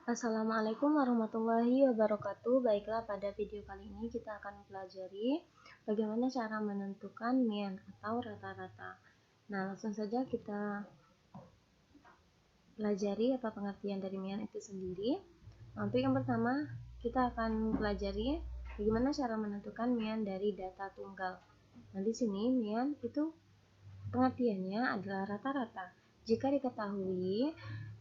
Assalamualaikum warahmatullahi wabarakatuh. Baiklah, pada video kali ini kita akan mempelajari bagaimana cara menentukan mean atau rata-rata. Nah, langsung saja kita pelajari apa pengertian dari mean itu sendiri. Nah, untuk yang pertama, kita akan mempelajari bagaimana cara menentukan mean dari data tunggal. Nah, di sini mean itu pengertiannya adalah rata-rata. Jika diketahui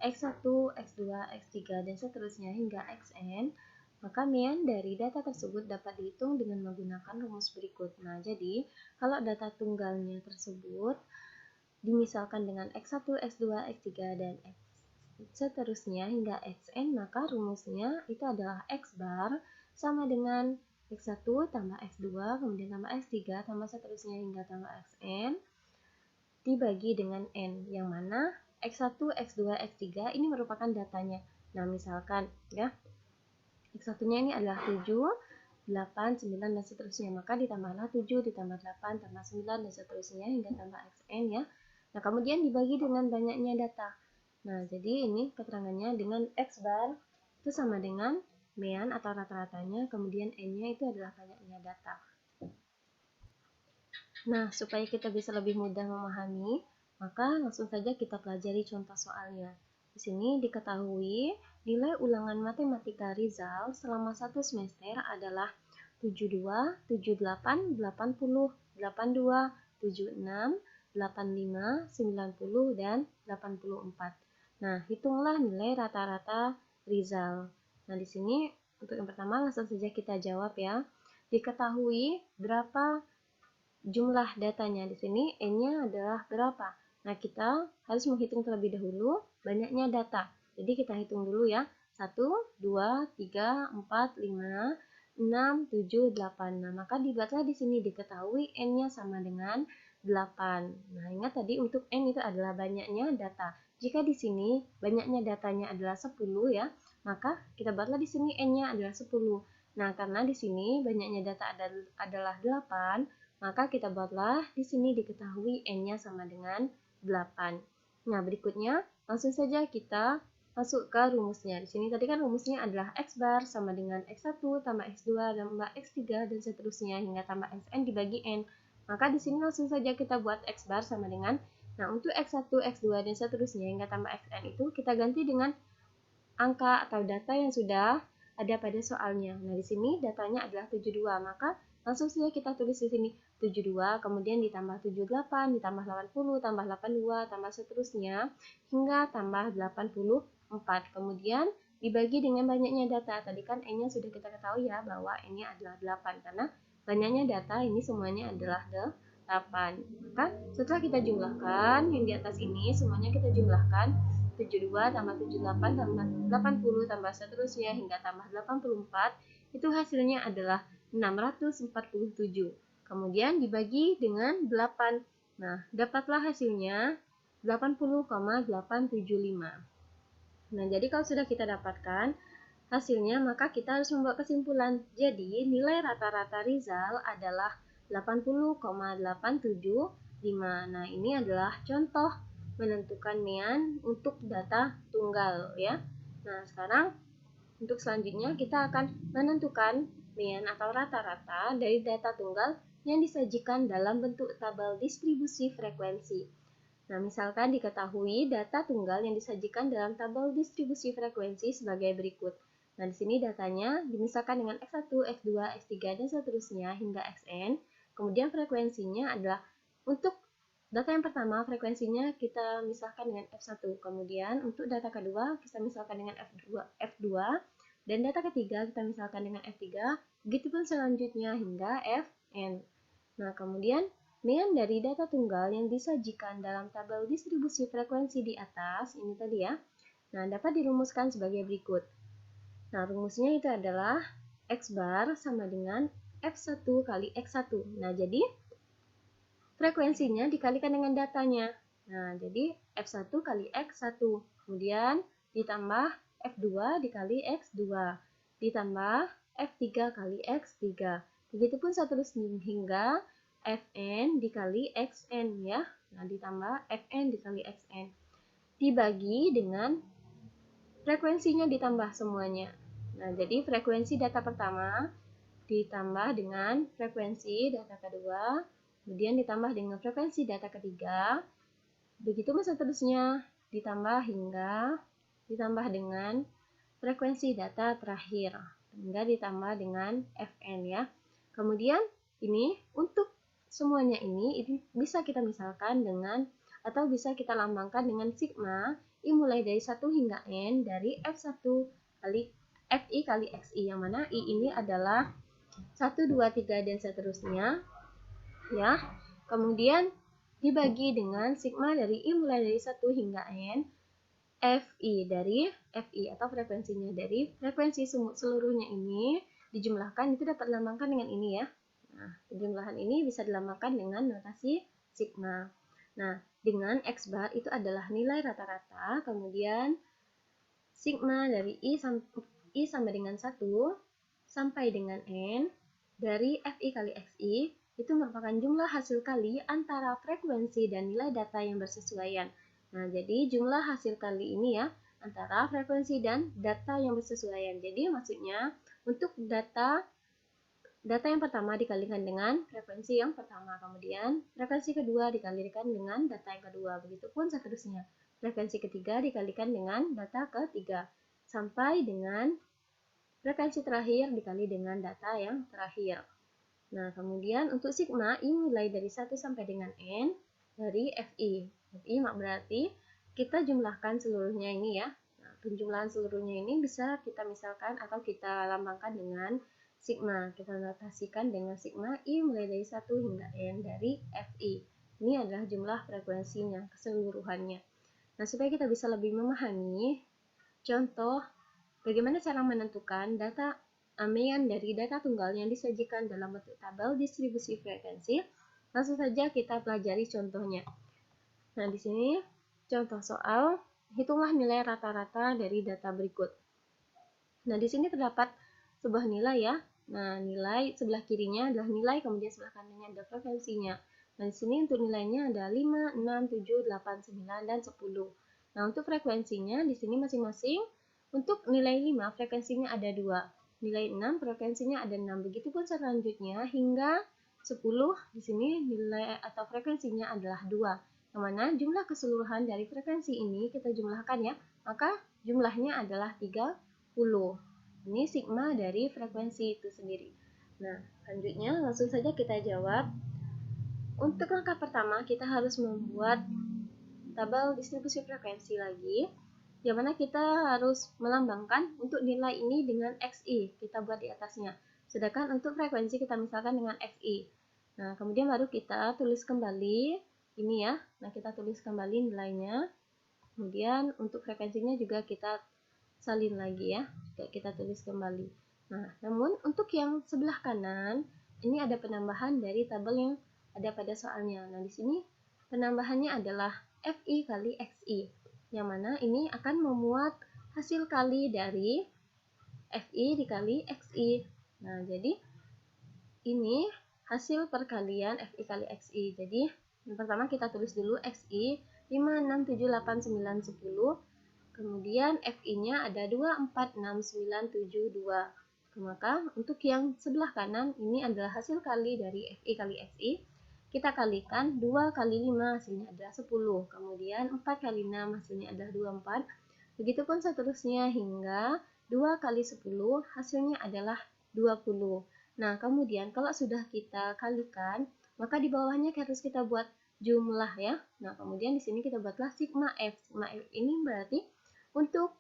X1, X2, X3, dan seterusnya hingga Xn, maka mean dari data tersebut dapat dihitung dengan menggunakan rumus berikut. Nah, jadi kalau data tunggalnya tersebut dimisalkan dengan X1, X2, X3, dan X seterusnya hingga Xn, maka rumusnya itu adalah X bar sama dengan X1 tambah X2, kemudian tambah X3, tambah seterusnya hingga tambah Xn, dibagi dengan N, yang mana X1, X2, X3 ini merupakan datanya. Nah, misalkan ya, X1-nya ini adalah 7, 8, 9, dan seterusnya. Maka ditambahlah 7, ditambah 8, tambah 9, dan seterusnya hingga tambah Xn ya. Nah, kemudian dibagi dengan banyaknya data. Nah, jadi ini keterangannya dengan X bar itu sama dengan mean atau rata-ratanya, kemudian N-nya itu adalah banyaknya data. Nah, supaya kita bisa lebih mudah memahami, maka langsung saja kita pelajari contoh soalnya. Di sini diketahui nilai ulangan matematika Rizal selama satu semester adalah 72, 78, 80, 82, 76, 85, 90, dan 84. Nah, hitunglah nilai rata-rata Rizal. Nah, di sini untuk yang pertama langsung saja kita jawab ya. Diketahui berapa jumlah datanya. Di sini N-nya adalah berapa? Nah, kita harus menghitung terlebih dahulu banyaknya data. Jadi kita hitung dulu ya. 1, 2, 3, 4, 5, 6, 7, 8. Nah, maka dibuatlah di sini diketahui N-nya sama dengan 8. Nah, ingat tadi untuk N itu adalah banyaknya data. Jika di sini banyaknya datanya adalah 10 ya, maka kita buatlah di sini N-nya adalah 10. Nah, karena di sini banyaknya data adalah 8, maka kita buatlah di sini diketahui N-nya sama dengan 8. Nah, berikutnya langsung saja kita masuk ke rumusnya. Di sini tadi kan rumusnya adalah X bar sama dengan X1 tambah X2 tambah X3 dan seterusnya hingga tambah Xn dibagi N. Maka di sini langsung saja kita buat X bar sama dengan, nah untuk X1, X2 dan seterusnya hingga tambah Xn itu kita ganti dengan angka atau data yang sudah ada pada soalnya. Nah, di sini datanya adalah 72, maka langsung saja kita tulis di sini 72, kemudian ditambah 78, ditambah 80, tambah 82, tambah seterusnya, hingga tambah 84. Kemudian dibagi dengan banyaknya data. Tadi kan N-nya sudah kita ketahui ya, bahwa N-nya adalah 8, karena banyaknya data ini semuanya adalah 8. Maka setelah kita jumlahkan, yang di atas ini semuanya kita jumlahkan, 72 tambah 78 tambah 80 tambah seterusnya hingga tambah 84, itu hasilnya adalah 647. Kemudian dibagi dengan 8. Nah, dapatlah hasilnya 80,875. Nah, jadi kalau sudah kita dapatkan hasilnya, maka kita harus membuat kesimpulan. Jadi, nilai rata-rata Rizal adalah 80,875. Nah, ini adalah contoh menentukan mean untuk data tunggal ya. Nah, sekarang untuk selanjutnya kita akan menentukan mean atau rata-rata dari data tunggal yang disajikan dalam bentuk tabel distribusi frekuensi. Nah, misalkan diketahui data tunggal yang disajikan dalam tabel distribusi frekuensi sebagai berikut. Nah, di sini datanya dimisalkan dengan X1, X2, X3, dan seterusnya hingga Xn. Kemudian frekuensinya adalah untuk data yang pertama, frekuensinya kita misalkan dengan F1. Kemudian untuk data kedua, kita misalkan dengan F2, dan data ketiga kita misalkan dengan F3. Begitupun selanjutnya hingga Fn. Nah, kemudian mean dari data tunggal yang disajikan dalam tabel distribusi frekuensi di atas, ini tadi ya, nah dapat dirumuskan sebagai berikut. Nah, rumusnya itu adalah X bar sama dengan F1 kali X1. Nah, jadi frekuensinya dikalikan dengan datanya. Nah, jadi F1 kali X1. Kemudian ditambah F2 dikali X2. Ditambah F3 kali X3. Begitupun seterusnya hingga Fn dikali Xn ya. Nah, ditambah Fn dikali Xn. Dibagi dengan frekuensinya ditambah semuanya. Nah, jadi frekuensi data pertama ditambah dengan frekuensi data kedua, kemudian ditambah dengan frekuensi data ketiga, begitu seterusnya, ditambah ditambah dengan frekuensi data terakhir, hingga ditambah dengan Fn ya. Kemudian ini untuk semuanya ini bisa kita misalkan dengan atau bisa kita lambangkan dengan sigma I mulai dari 1 hingga N dari F1 kali Fi kali Xi, yang mana I ini adalah 1, 2, 3, dan seterusnya ya. Kemudian dibagi dengan sigma dari I mulai dari 1 hingga N Fi dari Fi atau frekuensinya dari frekuensi seluruhnya ini dijumlahkan, itu dapat dilambangkan dengan ini ya. Nah, penjumlahan ini bisa dilambangkan dengan notasi sigma. Nah, dengan X bar itu adalah nilai rata-rata, kemudian sigma dari I sama dengan 1 sampai dengan N dari Fi kali Xi itu merupakan jumlah hasil kali antara frekuensi dan nilai data yang bersesuaian. Nah, jadi jumlah hasil kali ini ya, antara frekuensi dan data yang bersesuaian. Jadi maksudnya untuk data yang pertama dikalikan dengan frekuensi yang pertama, kemudian frekuensi kedua dikalikan dengan data yang kedua, begitupun seterusnya. Frekuensi ketiga dikalikan dengan data ketiga, sampai dengan frekuensi terakhir dikali dengan data yang terakhir. Nah, kemudian untuk sigma I mulai dari 1 sampai dengan N dari Fi. Fi berarti kita jumlahkan seluruhnya ini ya. Nah, penjumlahan seluruhnya ini bisa kita misalkan atau kita lambangkan dengan sigma. Kita notasikan dengan sigma I mulai dari 1 hingga N dari Fi. Ini adalah jumlah frekuensinya, keseluruhannya. Nah, supaya kita bisa lebih memahami contoh bagaimana cara menentukan data ameian dari data tunggal yang disajikan dalam bentuk tabel distribusi frekuensi, langsung saja kita pelajari contohnya. Nah, di sini contoh soal, hitunglah nilai rata-rata dari data berikut. Nah, di sini terdapat sebuah nilai ya. Nah, nilai sebelah kirinya adalah nilai, kemudian sebelah kanannya ada frekuensinya. Nah, di sini untuk nilainya ada 5, 6, 7, 8, 9, dan 10. Nah, untuk frekuensinya di sini masing-masing untuk nilai 5 frekuensinya ada 2. Nilai 6 frekuensinya ada 6. Begitupun selanjutnya hingga 10 di sini nilai atau frekuensinya adalah 2. Yang mana jumlah keseluruhan dari frekuensi ini kita jumlahkan ya. Maka jumlahnya adalah 30. Ini sigma dari frekuensi itu sendiri. Nah, selanjutnya langsung saja kita jawab. Untuk langkah pertama kita harus membuat tabel distribusi frekuensi lagi, yang mana kita harus melambangkan untuk nilai ini dengan Xi, kita buat di atasnya. Sedangkan untuk frekuensi kita misalkan dengan Fi. Nah, kemudian baru kita tulis kembali ini ya. Nah, kita tulis kembali nilainya. Kemudian untuk frekuensinya juga kita salin lagi ya. Juga kita tulis kembali. Nah, namun untuk yang sebelah kanan, ini ada penambahan dari tabel yang ada pada soalnya. Nah, di sini penambahannya adalah Fi kali Xi, yang mana ini akan memuat hasil kali dari Fi dikali Xi. Nah, jadi ini hasil perkalian Fi kali Xi. Jadi, yang pertama kita tulis dulu Xi 5, 6, 7, 8, 9, 10. Kemudian Fi-nya ada 2, 4, 6, 9, 7, 2. Maka untuk yang sebelah kanan ini adalah hasil kali dari Fi kali Xi. Kita kalikan 2 kali 5 hasilnya adalah 10. Kemudian 4 kali 6 hasilnya adalah 24. Begitupun seterusnya hingga 2 kali 10 hasilnya adalah 20. Nah, kemudian kalau sudah kita kalikan, maka di bawahnya harus kita buat jumlah ya. Nah, kemudian di sini kita buatlah sigma F. Sigma F ini berarti untuk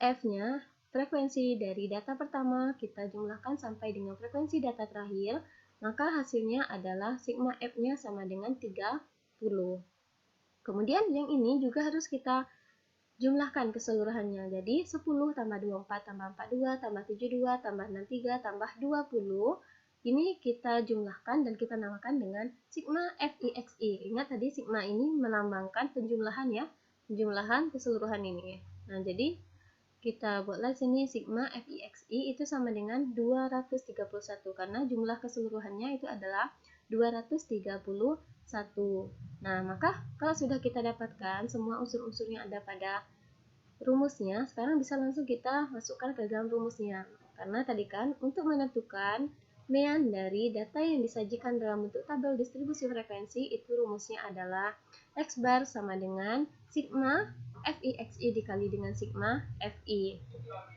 F-nya frekuensi dari data pertama kita jumlahkan sampai dengan frekuensi data terakhir, maka hasilnya adalah sigma F-nya sama dengan 30. Kemudian yang ini juga harus kita jumlahkan keseluruhannya. Jadi 10 tambah 24 tambah 42 tambah 72 tambah 63 tambah 20. Ini kita jumlahkan dan kita namakan dengan sigma Fixi. Ingat tadi sigma ini melambangkan penjumlahan ya. Penjumlahan keseluruhan ini. Nah, jadi kita buatlah sini sigma Fixi itu sama dengan 231 karena jumlah keseluruhannya itu adalah 231. Nah, maka kalau sudah kita dapatkan semua unsur-unsur yang ada pada rumusnya, sekarang bisa langsung kita masukkan ke dalam rumusnya. Karena tadi kan untuk menentukan mean dari data yang disajikan dalam bentuk tabel distribusi frekuensi, itu rumusnya adalah X bar sama dengan sigma FIXI dikali dengan sigma FI.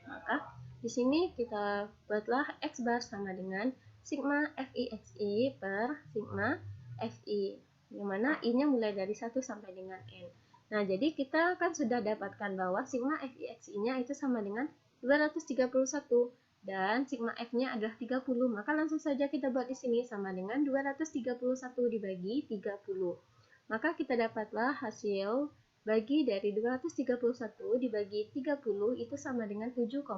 Maka di sini kita buatlah X bar sama dengan sigma FIXI per sigma FI, yang mana I-nya mulai dari 1 sampai dengan N. Nah, jadi kita kan sudah dapatkan bahwa sigma FIXI-nya itu sama dengan 231 dan sigma F-nya adalah 30. Maka langsung saja kita buat di sini sama dengan 231 dibagi 30. Maka kita dapatlah hasil bagi dari 231 dibagi 30 itu sama dengan 7,7.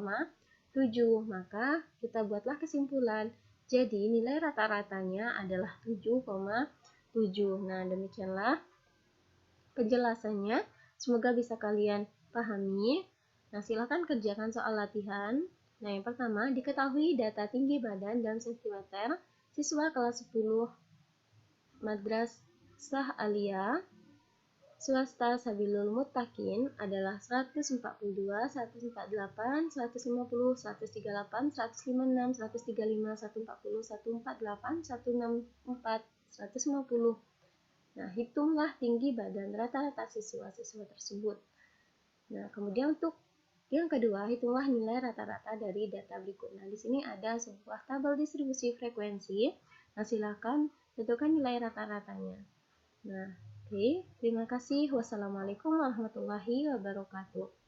Maka kita buatlah kesimpulan. Jadi nilai rata-ratanya adalah 7,7. Nah, demikianlah penjelasannya. Semoga bisa kalian pahami. Nah, silakan kerjakan soal latihan. Nah, yang pertama, diketahui data tinggi badan dalam sentimeter siswa kelas 10 Madrasah Aliyah swasta Sabilul Muttaqin adalah 142, 148, 150, 138, 156, 135, 140, 148, 164, 150. Nah, hitunglah tinggi badan rata-rata siswa-siswa tersebut. Nah, kemudian untuk yang kedua, hitunglah nilai rata-rata dari data berikut. Nah, di sini ada sebuah tabel distribusi frekuensi. Nah, silakan tentukan nilai rata-ratanya. Nah, oke. Terima kasih. Wassalamualaikum warahmatullahi wabarakatuh.